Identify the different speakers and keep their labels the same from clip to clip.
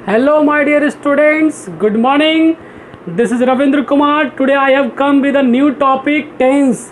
Speaker 1: Hello, my dear students. Good morning. This is Ravindra Kumar. Today I have come with a new topic, tense.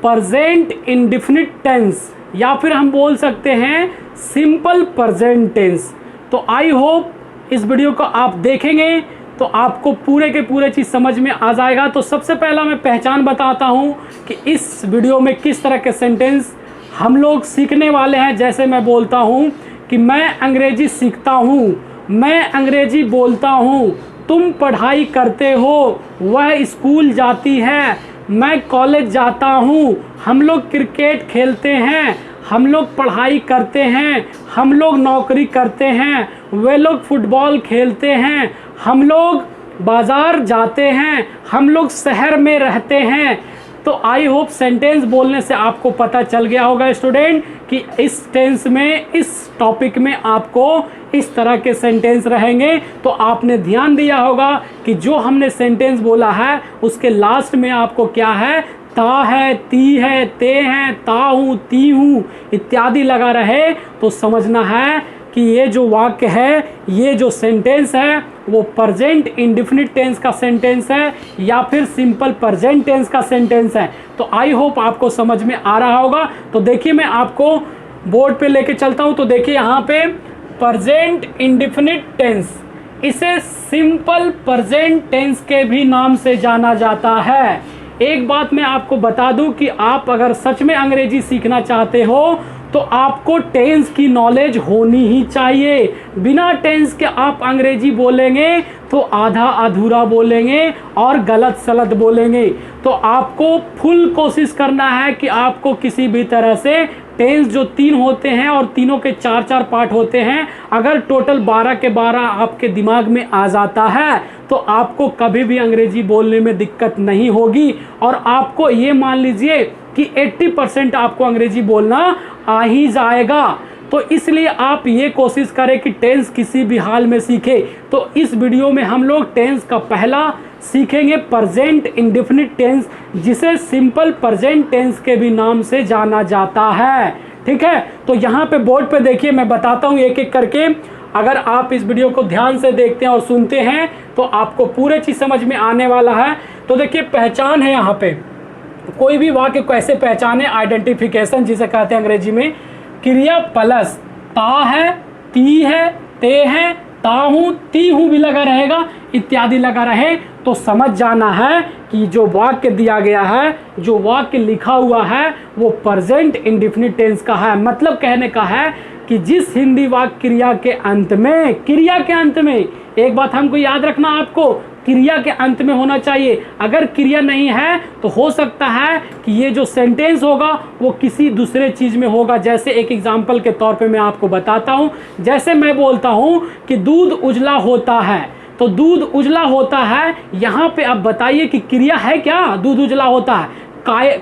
Speaker 1: Present indefinite tense या फिर हम बोल सकते हैं simple present tense. तो I hope इस video को आप देखेंगे तो आपको पूरे के पूरे चीज़ समझ में आ जाएगा। तो सबसे पहला मैं पहचान बताता हूँ कि इस वीडियो में किस तरह के सेंटेंस हम लोग सीखने वाले हैं। जैसे मैं बोलता हूँ कि मैं अंग्रेजी सीखता हूँ, मैं अंग्रेजी बोलता हूँ, तुम पढ़ाई करते हो, वह स्कूल जाती है, मैं कॉलेज जाता हूँ, हम लोग क्रिकेट खेलते हैं, हम लोग पढ़ाई करते हैं, हम लोग नौकरी करते हैं, वे लोग फुटबॉल खेलते हैं, हम लोग बाज़ार जाते हैं, हम लोग शहर में रहते हैं। तो आई होप सेंटेंस बोलने से आपको पता चल गया होगा स्टूडेंट कि इस टेंस में, इस टॉपिक में आपको इस तरह के सेंटेंस रहेंगे। तो आपने ध्यान दिया होगा कि जो हमने सेंटेंस बोला है उसके लास्ट में आपको क्या है, ता है, ती है, ते हैं, ता हूँ, ती हूँ इत्यादि लगा रहे। तो समझना है कि ये जो वाक्य है, ये जो सेंटेंस है वो प्रेजेंट इंडेफिनिट टेंस का सेंटेंस है या फिर सिंपल प्रेजेंट टेंस का सेंटेंस है। तो आई होप आपको समझ में आ रहा होगा। तो देखिए मैं आपको बोर्ड पे लेके चलता हूँ। तो देखिए यहाँ पे प्रेजेंट इंडेफिनिट टेंस, इसे सिंपल प्रेजेंट टेंस के भी नाम से जाना जाता है। एक बात मैं आपको बता दूं कि आप अगर सच में अंग्रेजी सीखना चाहते हो तो आपको टेंस की नॉलेज होनी ही चाहिए। बिना टेंस के आप अंग्रेजी बोलेंगे तो आधा अधूरा बोलेंगे और गलत सलत बोलेंगे। तो आपको फुल कोशिश करना है कि आपको किसी भी तरह से टेंस जो 3 होते हैं और तीनों के 4-4 पार्ट होते हैं, अगर टोटल 12 के 12 आपके दिमाग में आ जाता है तो आपको कभी भी अंग्रेजी बोलने में दिक्कत नहीं होगी। और आपको ये मान लीजिए कि 80% आपको अंग्रेजी बोलना आ ही जाएगा। तो इसलिए आप ये कोशिश करें कि टेंस किसी भी हाल में सीखे। तो इस वीडियो में हम लोग टेंस का पहला सीखेंगे प्रेजेंट इंडेफिनिट टेंस, जिसे सिंपल प्रेजेंट टेंस के भी नाम से जाना जाता है। ठीक है, तो यहाँ पे बोर्ड पे देखिए, मैं बताता हूँ एक एक करके। अगर आप इस वीडियो को ध्यान से देखते हैं और सुनते हैं तो आपको पूरे चीज़ समझ में आने वाला है। तो देखिए पहचान है, यहाँ पे कोई भी वाक्य कैसे पहचाने, आइडेंटिफिकेशन जिसे कहते हैं अंग्रेजी में। क्रिया प्लस ता है, ती है, ते है, ता हूँ, ती हूँ भी लगा रहेगा, इत्यादि लगा रहे तो समझ जाना है कि जो वाक्य दिया गया है, जो वाक्य लिखा हुआ है वो प्रेजेंट इंडेफिनिट टेंस का है। मतलब कहने का है कि जिस हिंदी वाक्य क्रिया के अंत में, क्रिया के अंत में, एक बात हमको याद रखना, आपको क्रिया के अंत में होना चाहिए। अगर क्रिया नहीं है तो हो सकता है कि ये जो सेंटेंस होगा वो किसी दूसरे चीज में होगा। जैसे एक एग्जांपल के तौर पे मैं आपको बताता हूँ। जैसे मैं बोलता हूँ कि दूध उजला होता है, तो दूध उजला होता है, यहाँ पे अब बताइए कि क्रिया है क्या? दूध उजला होता है।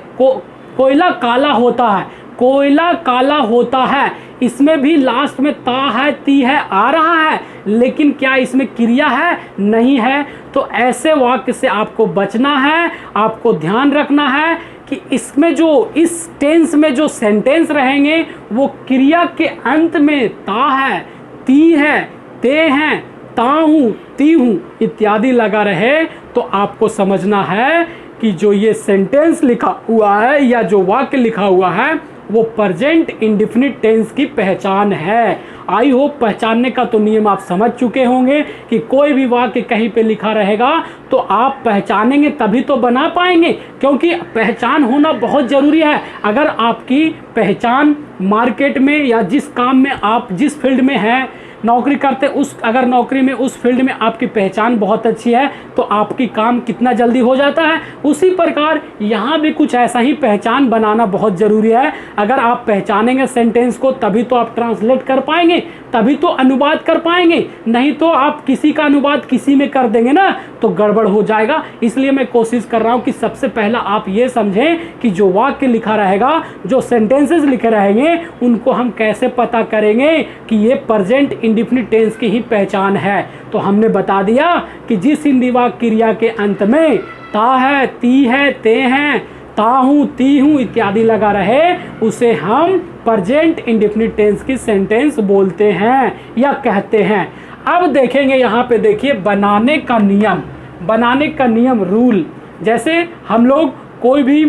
Speaker 1: कोयला काला होता है, कोयला काला होता है, इसमें भी लास्ट में ता है, ती है आ रहा है, लेकिन क्या इसमें क्रिया है? नहीं है। तो ऐसे वाक्य से आपको बचना है। आपको ध्यान रखना है कि इसमें जो, इस टेंस में जो सेंटेंस रहेंगे वो क्रिया के अंत में ता है, ती है, ते हैं, ता हूँ, ती हूँ इत्यादि लगा रहे। तो आपको समझना है कि जो ये सेंटेंस लिखा हुआ है या जो वाक्य लिखा हुआ है वो प्रेजेंट इंडेफिनिट टेंस की पहचान है। आई होप पहचानने का तो नियम आप समझ चुके होंगे कि कोई भी वाक्य कहीं पे लिखा रहेगा तो आप पहचानेंगे तभी तो बना पाएंगे, क्योंकि पहचान होना बहुत ज़रूरी है। अगर आपकी पहचान मार्केट में या जिस काम में आप, जिस फील्ड में हैं, नौकरी करते, उस अगर नौकरी में, उस फील्ड में आपकी पहचान बहुत अच्छी है तो आपकी काम कितना जल्दी हो जाता है। उसी प्रकार यहाँ भी कुछ ऐसा ही पहचान बनाना बहुत ज़रूरी है। अगर आप पहचानेंगे सेंटेंस को तभी तो आप ट्रांसलेट कर पाएंगे, तभी तो अनुवाद कर पाएंगे। नहीं तो आप किसी का अनुवाद किसी में कर देंगे ना तो गड़बड़ हो जाएगा। इसलिए मैं कोशिश कर रहा हूँ कि सबसे पहला आप ये समझें कि जो वाक्य लिखा रहेगा, जो सेंटेंसेस लिखे रहेंगे, उनको हम कैसे पता करेंगे कि ये प्रेजेंट इंडेफिनिट टेंस की ही पहचान है। तो हमने बता दिया कि जिस हिंदी वाक्य क्रिया के अंत में ता है, ती है, ते हैं, ता हूँ, ती हूँ इत्यादि लगा रहे उसे हम प्रेजेंट इंडेफिनिट टेंस की सेंटेंस बोलते हैं या कहते हैं। अब देखेंगे यहाँ पे, देखिए बनाने का नियम, बनाने का नियम रूल। जैसे हम लोग कोई भी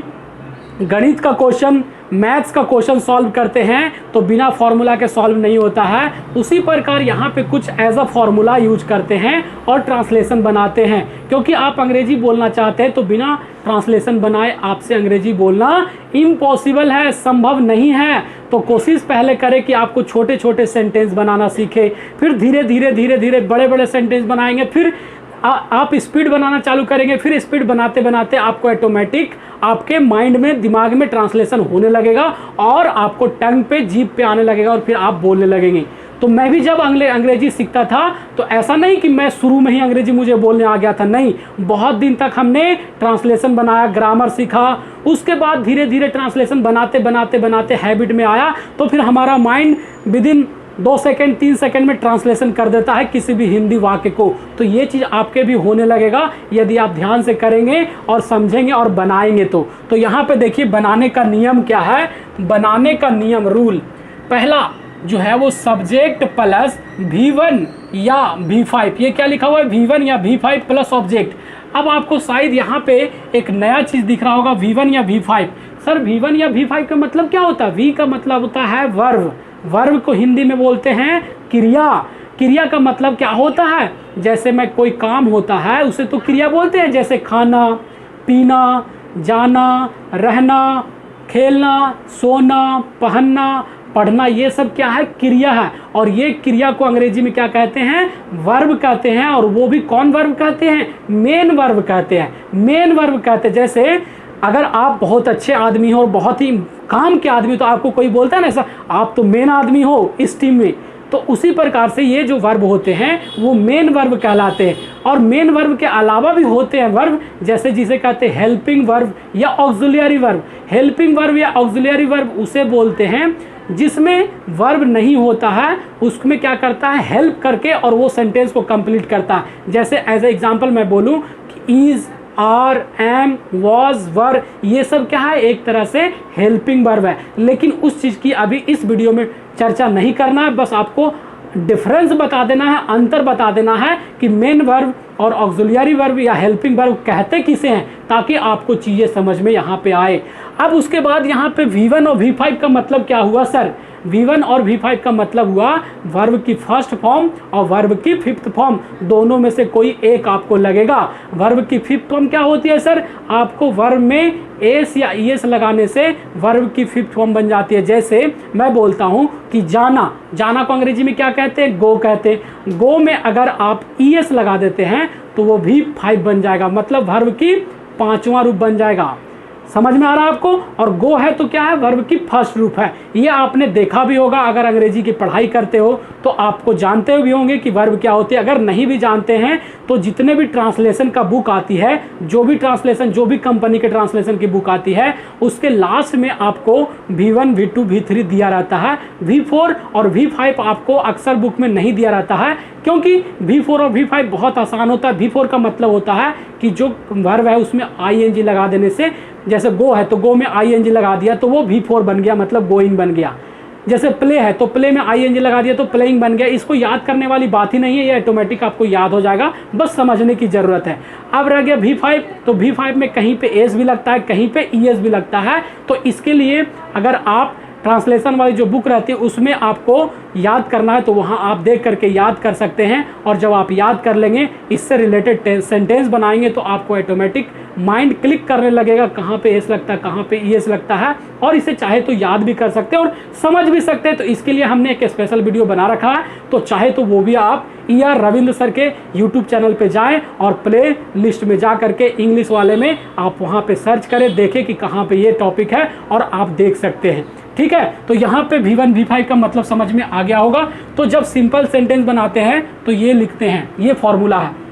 Speaker 1: गणित का क्वेश्चन, मैथ्स का क्वेश्चन सॉल्व करते हैं तो बिना फॉर्मूला के सॉल्व नहीं होता है, उसी प्रकार यहाँ पे कुछ एज अ फॉर्मूला यूज करते हैं और ट्रांसलेशन बनाते हैं। क्योंकि आप अंग्रेजी बोलना चाहते हैं तो बिना ट्रांसलेशन बनाए आपसे अंग्रेजी बोलना इम्पॉसिबल है, संभव नहीं है। तो कोशिश पहले करें कि आपको छोटे छोटे सेंटेंस बनाना सीखे, फिर धीरे धीरे धीरे धीरे बड़े बड़े सेंटेंस बनाएंगे, फिर आप स्पीड बनाना चालू करेंगे, फिर स्पीड बनाते बनाते आपको ऑटोमेटिक आपके माइंड में, दिमाग में ट्रांसलेशन होने लगेगा और आपको टंग पे, जीभ पे आने लगेगा और फिर आप बोलने लगेंगे। तो मैं भी जब अंग्रेजी सीखता था तो ऐसा नहीं कि मैं शुरू में ही अंग्रेजी मुझे बोलने आ गया था, नहीं, बहुत दिन तक हमने ट्रांसलेशन बनाया, ग्रामर सीखा, उसके बाद धीरे धीरे ट्रांसलेशन बनाते बनाते बनाते हैबिट में आया, तो फिर हमारा माइंड विदिन 2 सेकंड 3 सेकंड में ट्रांसलेशन कर देता है किसी भी हिंदी वाक्य को। तो ये चीज़ आपके भी होने लगेगा यदि आप ध्यान से करेंगे और समझेंगे और बनाएंगे तो यहाँ पे देखिए बनाने का नियम क्या है। बनाने का नियम रूल, पहला जो है वो सब्जेक्ट प्लस V1 या V5, ये क्या लिखा हुआ है, V1 या V5 प्लस ऑब्जेक्ट। अब आपको शायद यहाँ पे एक नया चीज़ दिख रहा होगा, V1 या V5। सर V1 या V5 का मतलब क्या होता है? V का मतलब होता है वर्ब, वर्ब को हिंदी में बोलते हैं क्रिया। क्रिया का मतलब क्या होता है? जैसे मैं कोई काम होता है उसे तो क्रिया बोलते हैं, जैसे खाना, पीना, जाना, रहना, खेलना, सोना, पहनना, पढ़ना, ये सब क्या है? क्रिया है। और ये क्रिया को अंग्रेजी में क्या कहते हैं? वर्ब कहते हैं। और वो भी कौन वर्ब कहते हैं? मेन वर्ब कहते हैं, मेन वर्ब कहते हैं। जैसे अगर आप बहुत अच्छे आदमी हो और बहुत ही काम के आदमी, तो आपको कोई बोलता है ना ऐसा, आप तो मेन आदमी हो इस टीम में, तो उसी प्रकार से ये जो वर्ब होते हैं वो मेन वर्ब कहलाते हैं। और मेन वर्ब के अलावा भी होते हैं वर्ब, जैसे जिसे कहते हैं हेल्पिंग वर्ब या ऑक्सिलियरी वर्ब। हेल्पिंग वर्ब या ऑक्सिलियरी वर्ब उसे बोलते हैं जिसमें वर्ब नहीं होता है, उसमें क्या करता है? हेल्प करके और वो सेंटेंस को कंप्लीट करता है। जैसे एज ए एग्जांपल मैं बोलूँ कि इज, आर, एम, वॉज, वर, ये सब क्या है? एक तरह से हेल्पिंग वर्ब है। लेकिन उस चीज़ की अभी इस वीडियो में चर्चा नहीं करना है, बस आपको डिफरेंस बता देना है, अंतर बता देना है कि मेन वर्ब और ऑक्सिलियरी वर्ब या हेल्पिंग वर्ब कहते किसे हैं, ताकि आपको चीज़ें समझ में यहाँ पे आए। अब उसके बाद यहाँ पे V1 और V5 का मतलब क्या हुआ सर? V1 और V5 का मतलब हुआ वर्ब की फर्स्ट फॉर्म और वर्ब की फिफ्थ फॉर्म, दोनों में से कोई एक आपको लगेगा। वर्ब की फिफ्थ फॉर्म क्या होती है सर? आपको वर्ब में एस या ईएस लगाने से वर्ब की फिफ्थ फॉर्म बन जाती है। जैसे मैं बोलता हूँ कि जाना, जाना को अंग्रेजी में क्या कहते हैं? गो कहते हैं। गो में अगर आप ईएस लगा देते हैं तो वो V5 बन जाएगा, मतलब वर्ब की 5वां रूप बन जाएगा। समझ में आ रहा है आपको? और गो है तो क्या है? वर्ब की फर्स्ट रूप है। ये आपने देखा भी होगा, अगर अंग्रेजी की पढ़ाई करते हो तो आपको जानते भी होंगे कि वर्ब क्या होती है। अगर नहीं भी जानते हैं तो जितने भी ट्रांसलेशन का बुक आती है, जो भी ट्रांसलेशन, जो भी कंपनी के ट्रांसलेशन की बुक आती है, उसके लास्ट में आपको V1, V2, V3 दिया रहता है। V4 और V5 आपको अक्सर बुक में नहीं दिया रहता है, क्योंकि V4 और V5 बहुत आसान होता है। V4 का मतलब होता है कि जो वर्ब है उसमें ING लगा देने से, जैसे गो है तो गो में ING लगा दिया तो वो V4 बन गया, मतलब गोइंग बन गया। जैसे प्ले है तो प्ले में ING लगा दिया तो प्लेइंग बन गया। इसको याद करने वाली बात ही नहीं है, ये ऑटोमेटिक आपको याद हो जाएगा, बस समझने की ज़रूरत है। अब रह गया V5, तो V5 में कहीं पे एस भी लगता है, कहीं पे ES भी लगता है। तो इसके लिए अगर आप ट्रांसलेशन वाली जो बुक रहती है उसमें आपको याद करना है तो वहाँ आप देख करके याद कर सकते हैं। और जब आप याद कर लेंगे, इससे रिलेटेड सेंटेंस बनाएंगे तो आपको ऑटोमेटिक माइंड क्लिक करने लगेगा कहाँ पे एस लगता है, कहाँ पे ईएस लगता है, और इसे चाहे तो याद भी कर सकते हैं और समझ भी सकते हैं। तो इसके लिए हमने एक स्पेशल वीडियो बना रखा है, तो चाहे तो वो भी आप ER रविंद्र सर के यूट्यूब चैनल पे जाएं और प्ले लिस्ट में जा करके इंग्लिश वाले में आप वहाँ पे सर्च करें, देखें कि कहाँ पे ये टॉपिक है और आप देख सकते हैं। ठीक है, तो यहाँ पे V1 V5 का मतलब समझ में आ गया होगा। तो जब सिंपल सेंटेंस बनाते हैं तो ये लिखते हैं, ये फॉर्मूला है।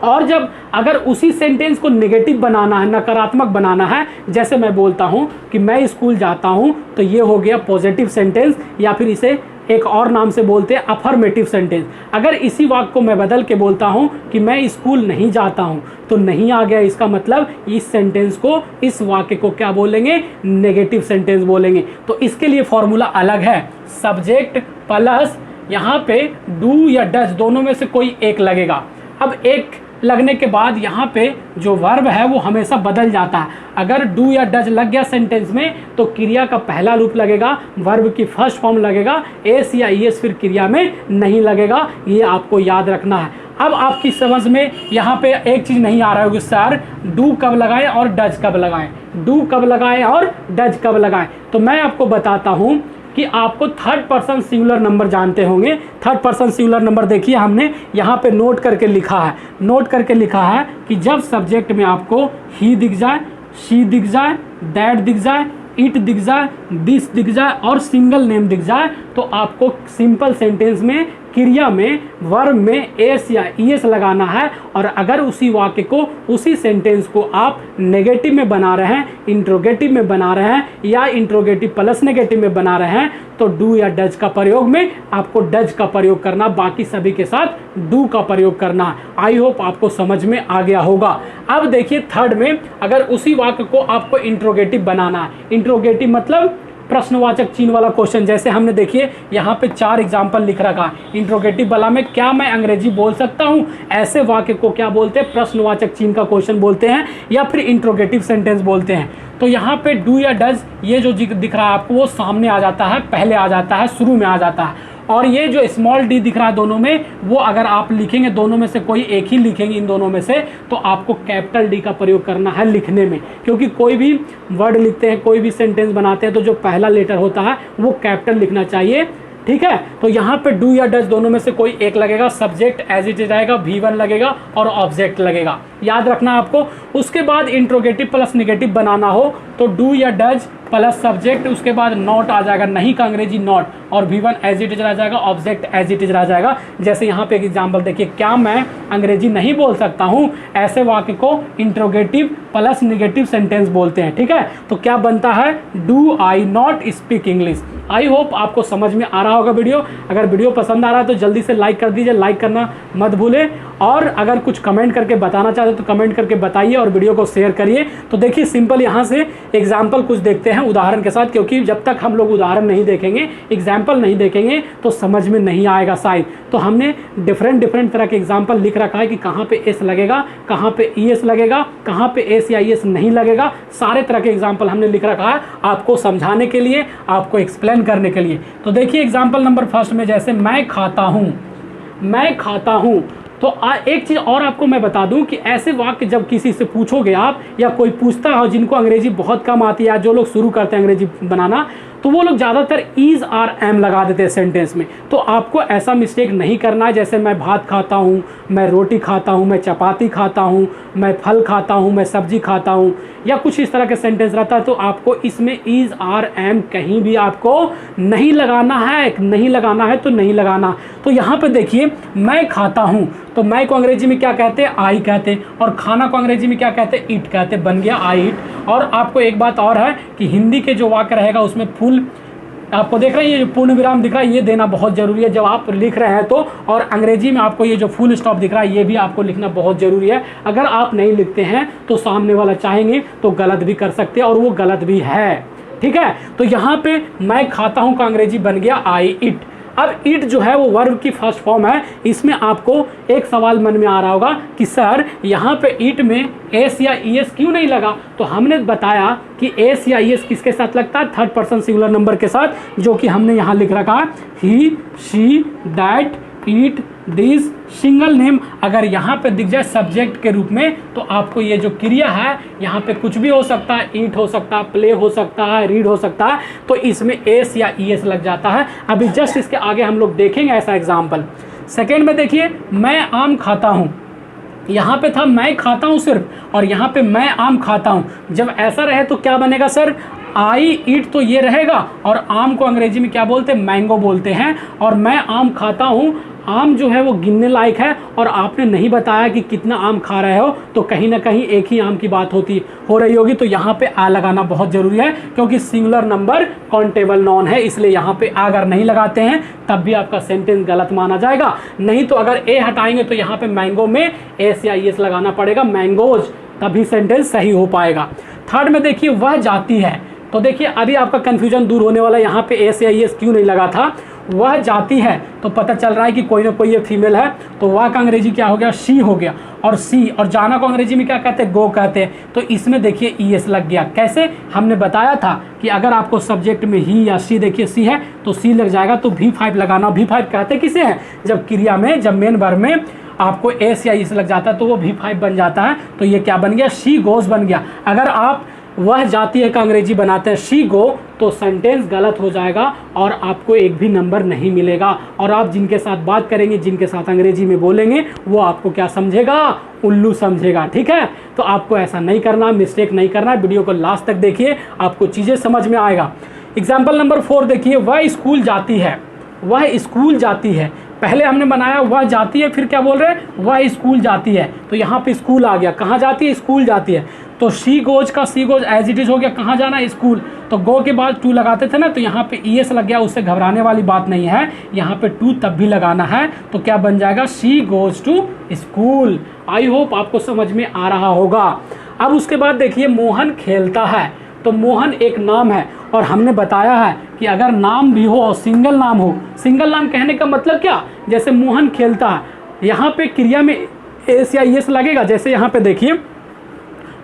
Speaker 1: और जब अगर उसी सेंटेंस को नेगेटिव बनाना है, नकारात्मक बनाना है, जैसे मैं बोलता हूँ कि मैं स्कूल जाता हूँ, तो ये हो गया पॉजिटिव सेंटेंस, या फिर इसे एक और नाम से बोलते हैं अफर्मेटिव सेंटेंस। अगर इसी वाक्य को मैं बदल के बोलता हूँ कि मैं स्कूल नहीं जाता हूँ, तो नहीं आ गया, इसका मतलब इस सेंटेंस को, इस वाक्य को क्या बोलेंगे? नेगेटिव सेंटेंस बोलेंगे। तो इसके लिए फॉर्मूला अलग है, सब्जेक्ट प्लस यहाँ पे डू या डज दोनों में से कोई एक लगेगा। अब एक लगने के बाद यहाँ पे जो वर्ब है वो हमेशा बदल जाता है। अगर डू या डज लग गया सेंटेंस में तो क्रिया का पहला रूप लगेगा, वर्ब की फर्स्ट फॉर्म लगेगा, एस या ईएस फिर क्रिया में नहीं लगेगा। ये आपको याद रखना है। अब आपकी समझ में यहाँ पे एक चीज़ नहीं आ रहा होगी सर, डू कब लगाएं और डज कब लगाएं, डू कब लगाएं और डज कब लगाएं। तो मैं आपको बताता हूँ कि आपको थर्ड पर्सन सिंगुलर नंबर जानते होंगे। थर्ड पर्सन सिंगुलर नंबर देखिए हमने यहाँ पे नोट करके लिखा है, नोट करके लिखा है कि जब सब्जेक्ट में आपको ही दिख जाए, शी दिख जाए, दैट दिख जाए, इट दिख जाए, दिस दिख जाए और सिंगल नेम दिख जाए तो आपको सिंपल सेंटेंस में क्रिया में वर्ब में एस या ईएस लगाना है। और अगर उसी वाक्य को, उसी सेंटेंस को आप नेगेटिव में बना रहे हैं, इंट्रोगेटिव में बना रहे हैं या इंट्रोगेटिव प्लस नेगेटिव में बना रहे हैं तो डू या डज का प्रयोग में आपको डज का प्रयोग करना, बाकी सभी के साथ डू का प्रयोग करना। आई होप आपको समझ में आ गया होगा। अब देखिए थर्ड में अगर उसी वाक्य को आपको इंट्रोगेटिव बनाना है, इंट्रोगेटिव मतलब प्रश्नवाचक चिन्ह वाला क्वेश्चन, जैसे हमने देखिए यहाँ पे 4 एग्जाम्पल लिख रखा है। इंट्रोगेटिव वाला में क्या मैं अंग्रेजी बोल सकता हूँ, ऐसे वाक्य को क्या बोलते हैं, प्रश्नवाचक चिन्ह का क्वेश्चन बोलते हैं या फिर इंट्रोगेटिव सेंटेंस बोलते हैं। तो यहाँ पे डू या डज ये जो दिख रहा है आपको वो सामने आ जाता है, पहले आ जाता है, शुरू में आ जाता है। और ये जो स्मॉल डी दिख रहा है दोनों में, वो अगर आप लिखेंगे दोनों में से कोई एक ही लिखेंगे इन दोनों में से तो आपको कैपिटल डी का प्रयोग करना है लिखने में, क्योंकि कोई भी वर्ड लिखते हैं, कोई भी सेंटेंस बनाते हैं तो जो पहला लेटर होता है वो कैपिटल लिखना चाहिए। ठीक है, तो यहाँ पे डू या डज दोनों में से कोई एक लगेगा, सब्जेक्ट एज इट इज आएगा, V1 लगेगा और ऑब्जेक्ट लगेगा, याद रखना आपको। उसके बाद इंट्रोगेटिव प्लस नेगेटिव बनाना हो तो डू या डज प्लस सब्जेक्ट, उसके बाद नॉट आ जाएगा, नहीं का अंग्रेजी नॉट, और V1 एज इट इज रह जाएगा, ऑब्जेक्ट एज इट इज रह जाएगा। जैसे यहाँ पे एक एग्जाम्पल देखिए, क्या मैं अंग्रेजी नहीं बोल सकता हूँ, ऐसे वाक्य को इंट्रोगेटिव प्लस नेगेटिव सेंटेंस बोलते हैं। ठीक है, तो क्या बनता है, do I not speak English. I hope आपको समझ में आ रहा होगा वीडियो। अगर वीडियो पसंद आ रहा है तो जल्दी से लाइक कर दीजिए, लाइक करना मत भूलें। और अगर कुछ कमेंट करके बताना चाहते तो कमेंट करके बताइए और वीडियो को शेयर करिए। तो देखिए सिंपल यहाँ से एग्जाम्पल कुछ देखते हैं उदाहरण के साथ, क्योंकि जब तक हम लोग उदाहरण नहीं देखेंगे, एग्जाम्पल नहीं देखेंगे तो समझ में नहीं आएगा शायद। तो हमने डिफरेंट तरह के एग्जाम्पल लिख रखा है कि कहाँ पे एस लगेगा, कहाँ पे ईएस लगेगा, कहाँ पे एस या ईएस नहीं लगेगा। सारे तरह के एग्जाम्पल हमने लिख रखा है आपको समझाने के लिए, आपको एक्सप्लेन करने के लिए। तो देखिए एग्जाम्पल नंबर फर्स्ट में, जैसे मैं खाता हूँ, मैं खाता हूँ। तो एक चीज़ और आपको मैं बता दूं कि ऐसे वाक्य जब किसी से पूछोगे आप या कोई पूछता हो जिनको अंग्रेजी बहुत कम आती है, जो लोग शुरू करते हैं अंग्रेजी बनाना, तो वो लोग ज़्यादातर इज आर एम लगा देते हैं सेंटेंस में। तो आपको ऐसा मिस्टेक नहीं करना है। जैसे मैं भात खाता हूँ, मैं रोटी खाता हूँ, मैं चपाती खाता हूँ, मैं फल खाता हूँ, मैं सब्जी खाता हूँ, या कुछ इस तरह के सेंटेंस रहता है तो आपको इसमें इज आर एम कहीं भी आपको नहीं लगाना है, नहीं लगाना है तो नहीं लगाना। तो यहाँ पे देखिए, मैं खाता हूँ तो मैं को अंग्रेजी में क्या कहते हैं, आई कहते हैं, और खाना को अंग्रेजी में क्या कहते हैं, ईट कहते हैं। बन गया आई ईट। और आपको एक बात और है कि हिंदी के जो वाक्य रहेगा उसमें फुल, आपको देख रहे हैं ये जो पूर्ण विराम दिख रहा है, ये देना बहुत जरूरी है जब आप लिख रहे हैं तो। और अंग्रेजी में आपको ये जो फुल स्टॉप दिख रहा है ये भी आपको लिखना बहुत जरूरी है। अगर आप नहीं लिखते हैं तो सामने वाला चाहेंगे तो गलत भी कर सकते हैं, और वो गलत भी है। ठीक है, तो यहाँ पे मैं खाता हूँ का अंग्रेजी बन गया आई ईट। अब इट जो है वो वर्ब की फर्स्ट फॉर्म है। इसमें आपको एक सवाल मन में आ रहा होगा कि सर यहाँ पे इट में एस या ईएस क्यों नहीं लगा। तो हमने बताया कि एस या ईएस किसके साथ लगता है, थर्ड पर्सन सिंगुलर नंबर के साथ, जो कि हमने यहाँ लिख रखा है, he, she, that, it, this, single name अगर यहाँ पे दिख जाए सब्जेक्ट के रूप में तो आपको ये जो क्रिया है यहाँ पे कुछ भी हो सकता है, ईट हो सकता है, प्ले हो सकता है, रीड हो सकता है, तो इसमें एस या ईएस लग जाता है। अभी जस्ट इसके आगे हम लोग देखेंगे ऐसा एग्जाम्पल। सेकेंड में देखिए, मैं आम खाता हूँ, यहाँ पे था मैं खाता हूँ सिर्फ, और यहाँ पे मैं आम खाता हूँ। जब ऐसा रहे तो क्या बनेगा सर, आई ईट तो ये रहेगा, और आम को अंग्रेजी में क्या बोलते हैं, मैंगो बोलते हैं। और मैं आम खाता हूँ, आम जो है वो गिनने लायक है, और आपने नहीं बताया कि कितना आम खा रहे हो, तो कहीं ना कहीं एक ही आम की बात हो रही होगी। तो यहाँ पे आ लगाना बहुत जरूरी है, क्योंकि सिंगुलर नंबर काउंटेबल नॉन है, इसलिए यहाँ पे अगर नहीं लगाते हैं तब भी आपका सेंटेंस गलत माना जाएगा। नहीं तो अगर ए हटाएंगे तो यहाँ पे मैंगो में एस या ईएस लगाना पड़ेगा, मैंगोज, तभी सेंटेंस सही हो पाएगा। थर्ड में देखिए, वह जाती है। तो देखिए अभी आपका कंफ्यूजन दूर होने वाला, यहाँ पे एस या ईएस क्यों नहीं लगा था। वह जाती है, तो पता चल रहा है कि कोई ना कोई ये फीमेल है, तो वह का अंग्रेजी क्या हो गया, शी हो गया। और सी और जाना को अंग्रेजी में क्या कहते हैं, गो कहते हैं। तो इसमें देखिए ईएस लग गया। कैसे, हमने बताया था कि अगर आपको सब्जेक्ट में ही या सी, देखिए सी है तो सी लग जाएगा, तो V5 लगाना। V5 कहते किसे हैं, जब क्रिया में, जब मेन वर्ब में आपको एस या इस लग जाता है तो वो V5 बन जाता है। तो ये क्या बन गया, शी गोज बन गया। अगर आप वह जाती है का अंग्रेजी बनाते हैं शी गो, तो सेंटेंस गलत हो जाएगा और आपको एक भी नंबर नहीं मिलेगा। और आप जिनके साथ बात करेंगे, जिनके साथ अंग्रेजी में बोलेंगे, वो आपको क्या समझेगा, उल्लू समझेगा। ठीक है, तो आपको ऐसा नहीं करना, मिस्टेक नहीं करना। वीडियो को लास्ट तक देखिए, आपको चीज़ें समझ में आएगा। एग्जाम्पल नंबर 4 देखिए, वह स्कूल जाती है, वह स्कूल जाती है। पहले हमने बनाया वह जाती है, फिर क्या बोल रहे हैं, वह स्कूल जाती है। तो यहाँ पे स्कूल आ गया, कहाँ जाती है, स्कूल जाती है। तो शी गोज का she goes as it is हो गया, कहाँ जाना है, स्कूल। तो गो के बाद टू लगाते थे ना, तो यहाँ पे ईएस लग गया, उससे घबराने वाली बात नहीं है। यहाँ पे टू तब भी लगाना है, तो क्या बन जाएगा, she goes to school. I hope आपको समझ में आ रहा होगा। अब उसके बाद देखिए, मोहन खेलता है। तो मोहन एक नाम है, और हमने बताया है कि अगर नाम भी हो और सिंगल नाम हो, सिंगल नाम कहने का मतलब क्या, जैसे मोहन खेलता है, यहाँ पे क्रिया में एस या एस लगेगा। जैसे यहाँ पे देखिए,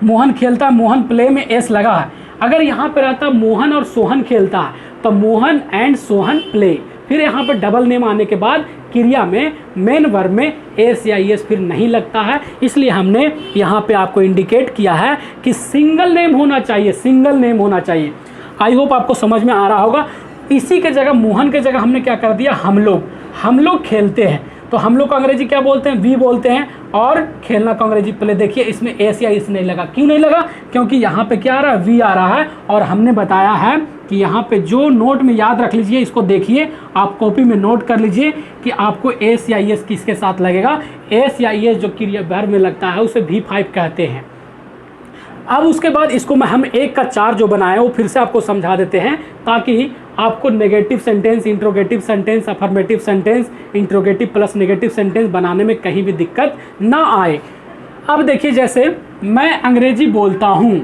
Speaker 1: मोहन खेलता है, मोहन प्ले में एस लगा है। अगर यहाँ पे रहता मोहन और सोहन खेलता है, तो मोहन एंड सोहन प्ले। फिर यहाँ पे डबल नेम आने के बाद क्रिया में मेन वर्ब में एस या एस फिर नहीं लगता है, इसलिए हमने यहाँ पे आपको इंडिकेट किया है कि सिंगल नेम होना चाहिए, सिंगल नेम होना चाहिए। आई होप आपको समझ में आ रहा होगा। इसी के जगह, मोहन के जगह हमने क्या कर दिया, हम लोग खेलते हैं। तो हम लोग को अंग्रेजी क्या बोलते हैं, वी बोलते हैं। और खेलना का अंग्रेजी पहले देखिए, इसमें एस या इस नहीं लगा। क्यों नहीं लगा, क्योंकि यहाँ पे क्या आ रहा है, वी आ रहा है। और हमने बताया है कि यहाँ पे जो नोट में याद रख लीजिए, इसको देखिए, आप कॉपी में नोट कर लीजिए कि आपको एस या एस किसके साथ लगेगा। एस या एस जो क्रिया वर्ब में लगता है उसे V5 कहते हैं। अब उसके बाद इसको हम 1 का 4 जो बनाया वो फिर से आपको समझा देते हैं, ताकि आपको negative sentence, interrogative sentence, affirmative sentence, interrogative plus negative sentence बनाने में कहीं भी दिक्कत ना आए। अब देखिए, जैसे मैं अंग्रेजी बोलता हूँ,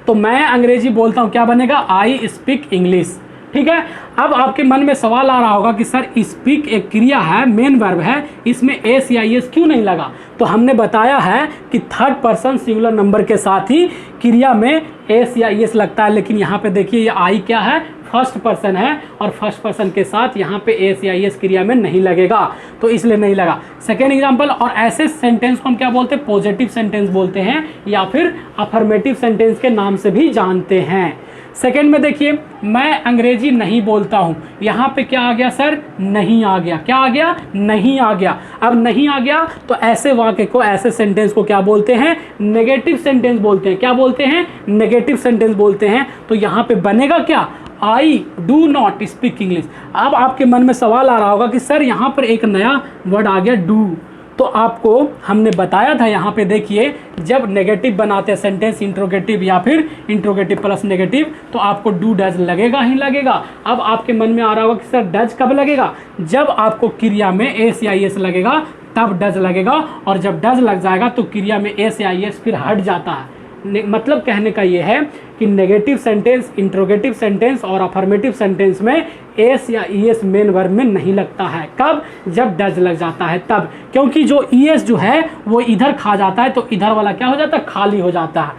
Speaker 1: तो मैं अंग्रेजी बोलता हूँ क्या बनेगा, आई स्पीक इंग्लिश। ठीक है, अब आपके मन में सवाल आ रहा होगा कि सर स्पीक एक क्रिया है, मेन वर्ब है, इसमें एस या एस क्यों नहीं लगा। तो हमने बताया है कि थर्ड पर्सन सिंगुलर नंबर के साथ ही क्रिया में एस या एस लगता है। लेकिन यहाँ पे देखिए, ये आई क्या है, फर्स्ट पर्सन है, और फर्स्ट पर्सन के साथ यहाँ पे एस या एस क्रिया में नहीं लगेगा, तो इसलिए नहीं लगा। सेकेंड एग्जाम्पल, और ऐसे सेंटेंस को हम क्या बोलते हैं, पॉजिटिव सेंटेंस बोलते हैं, या फिर अफर्मेटिव सेंटेंस के नाम से भी जानते हैं। सेकेंड में देखिए, मैं अंग्रेजी नहीं बोलता हूँ, यहाँ पे क्या आ गया सर, नहीं आ गया। क्या आ गया, नहीं आ गया। अब नहीं आ गया तो ऐसे वाक्य को, ऐसे सेंटेंस को क्या बोलते हैं, नेगेटिव सेंटेंस बोलते हैं। क्या बोलते हैं, नेगेटिव सेंटेंस बोलते हैं। तो यहाँ पे बनेगा क्या, आई डू नॉट स्पीक इंग्लिश। अब आपके मन में सवाल आ रहा होगा कि सर यहाँ पर एक नया वर्ड आ गया, डू। तो आपको हमने बताया था, यहाँ पे देखिए, जब नेगेटिव बनाते हैं सेंटेंस, इंट्रोगेटिव या फिर इंट्रोगेटिव प्लस नेगेटिव, तो आपको डू डज लगेगा ही लगेगा। अब आपके मन में आ रहा होगा कि सर डज कब लगेगा, जब आपको क्रिया में एस या एस लगेगा तब डज लगेगा, और जब डज लग जाएगा तो क्रिया में एस या एस फिर हट जाता है। मतलब कहने का ये है कि नेगेटिव सेंटेंस, इंट्रोगेटिव सेंटेंस और अफर्मेटिव सेंटेंस में एस या ईएस मेन वर्ब में नहीं लगता है। कब, जब डज लग जाता है तब, क्योंकि जो ईएस जो है वो इधर खा जाता है, तो इधर वाला क्या हो जाता है, खाली हो जाता है।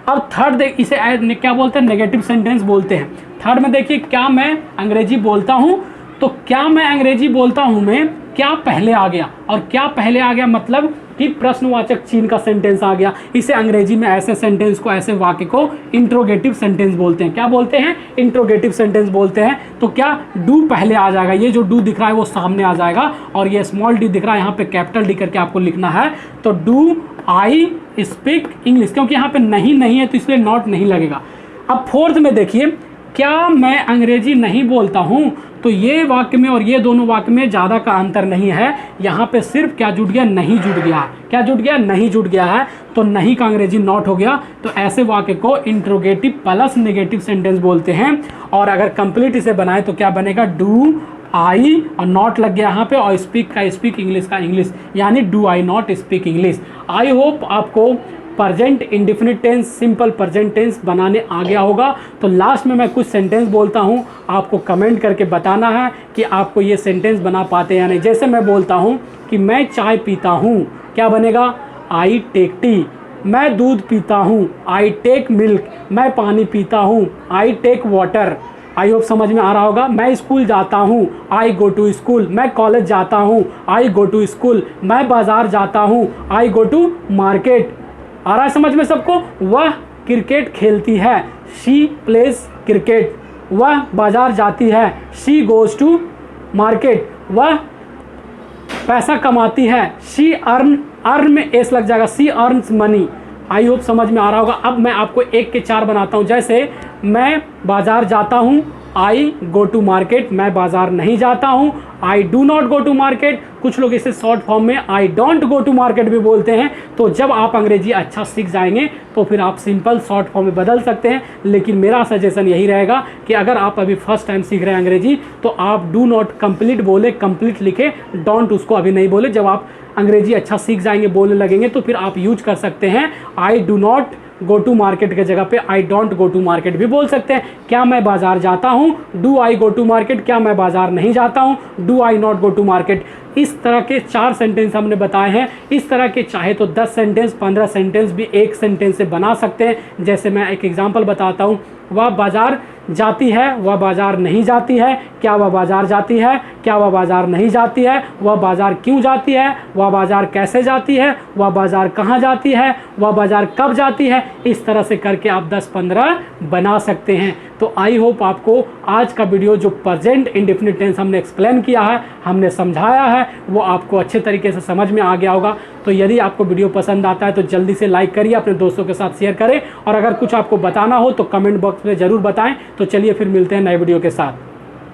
Speaker 1: अब थर्ड इसे क्या बोलते हैं, नेगेटिव सेंटेंस बोलते हैं। थर्ड में देखिए, क्या मैं अंग्रेजी बोलता हूँ, तो क्या मैं अंग्रेजी बोलता हूँ में क्या पहले आ गया, और क्या पहले आ गया मतलब कि प्रश्नवाचक चिन्ह का सेंटेंस आ गया। इसे अंग्रेजी में ऐसे सेंटेंस को, ऐसे वाक्य को इंट्रोगेटिव सेंटेंस बोलते हैं। क्या बोलते हैं, इंट्रोगेटिव सेंटेंस बोलते हैं। तो क्या, डू पहले आ जाएगा, ये जो डू दिख रहा है वो सामने आ जाएगा, और ये स्मॉल डी दिख रहा है, यहाँ पे कैपिटल डी करके आपको लिखना है। तो डू आई स्पीक इंग्लिश, क्योंकि यहाँ पे नहीं है तो इसलिए नॉट नहीं लगेगा। अब फोर्थ में देखिए, क्या मैं अंग्रेजी नहीं बोलता हूँ, तो ये वाक्य में और ये दोनों वाक्य में ज़्यादा का अंतर नहीं है। यहाँ पे सिर्फ क्या जुड़ गया, नहीं जुड़ गया है। क्या जुड़ गया, नहीं जुड़ गया है, तो नहीं का अंग्रेजी नॉट हो गया। तो ऐसे वाक्य को इंट्रोगेटिव प्लस नेगेटिव सेंटेंस बोलते हैं। और अगर कंप्लीट इसे बनाए तो क्या बनेगा, डू आई और नॉट लग गया यहाँ पे, और स्पीक का स्पीक, इंग्लिश का इंग्लिश, यानी do I not speak English. I hope आपको present indefinite tense, simple present tense बनाने आ गया होगा। तो लास्ट में मैं कुछ सेंटेंस बोलता हूँ, आपको कमेंट करके बताना है कि आपको ये सेंटेंस बना पाते हैं या नहीं। जैसे मैं बोलता हूँ कि मैं चाय पीता हूँ, क्या बनेगा? I take tea. मैं दूध पीता हूँ, आई टेक मिल्क। मैं पानी पीता हूँ, I take water. I hope समझ में आ रहा होगा। मैं स्कूल जाता हूँ, आई गो टू स्कूल। मैं कॉलेज जाता हूँ, आई गो टू स्कूल। मैं बाजार जाता हूँ, आई गो टू मार्केट। आ रहा है समझ में सबको? वह क्रिकेट खेलती है, शी प्लेज क्रिकेट। वह बाजार जाती है, शी गोज टू मार्केट। वह पैसा कमाती है, शी अर्न में एस लग जाएगा, she earns money. I hope समझ में आ रहा होगा। अब मैं आपको एक के चार बनाता हूँ। जैसे मैं बाजार जाता हूँ, आई गो टू मार्केट। मैं बाजार नहीं जाता हूँ, I do not go to market. कुछ लोग इसे शॉर्ट फॉर्म में I don't go to market भी बोलते हैं। तो जब आप अंग्रेजी अच्छा सीख जाएंगे तो फिर आप सिंपल शॉर्ट फॉर्म में बदल सकते हैं। लेकिन मेरा सजेशन यही रहेगा कि अगर आप अभी फर्स्ट टाइम सीख रहे हैं अंग्रेजी, तो आप डू नॉट कंप्लीट बोले, कंप्लीट लिखे, डोंट उसको अभी नहीं बोले। जब आप अंग्रेजी अच्छा सीख जाएंगे, बोलने लगेंगे, तो फिर आप यूज कर सकते हैं I do not go to market के जगह पे I don't go to market भी बोल सकते हैं। क्या मैं बाजार जाता हूँ? Do I go to market. क्या मैं बाजार नहीं जाता हूँ? Do I not go to market. इस तरह के 4 सेंटेंस हमने बताए हैं। इस तरह के चाहे तो 10 सेंटेंस, 15 सेंटेंस भी एक सेंटेंस से बना सकते हैं। जैसे मैं एक एग्जांपल बताता हूँ। वह बाजार जाती है, वह बाजार नहीं जाती है। क्या वह बाजार जाती है? क्या वह बाजार नहीं जाती है? वह बाजार क्यों जाती है? वह बाजार कैसे जाती है? वह बाजार कहाँ जाती है? वह बाजार कब जाती है? इस तरह से करके आप 10-15 बना सकते हैं। तो आई होप आपको आज का वीडियो जो प्रेजेंट इंडेफिनिट टेंस हमने एक्सप्लेन किया है, हमने समझाया है, वो आपको अच्छे तरीके से समझ में आ गया होगा। तो यदि आपको वीडियो पसंद आता है तो जल्दी से लाइक करिए, अपने दोस्तों के साथ शेयर करें, और अगर कुछ आपको बताना हो तो कमेंट बॉक्स में ज़रूर बताएं। तो चलिए फिर मिलते हैं नए वीडियो के साथ।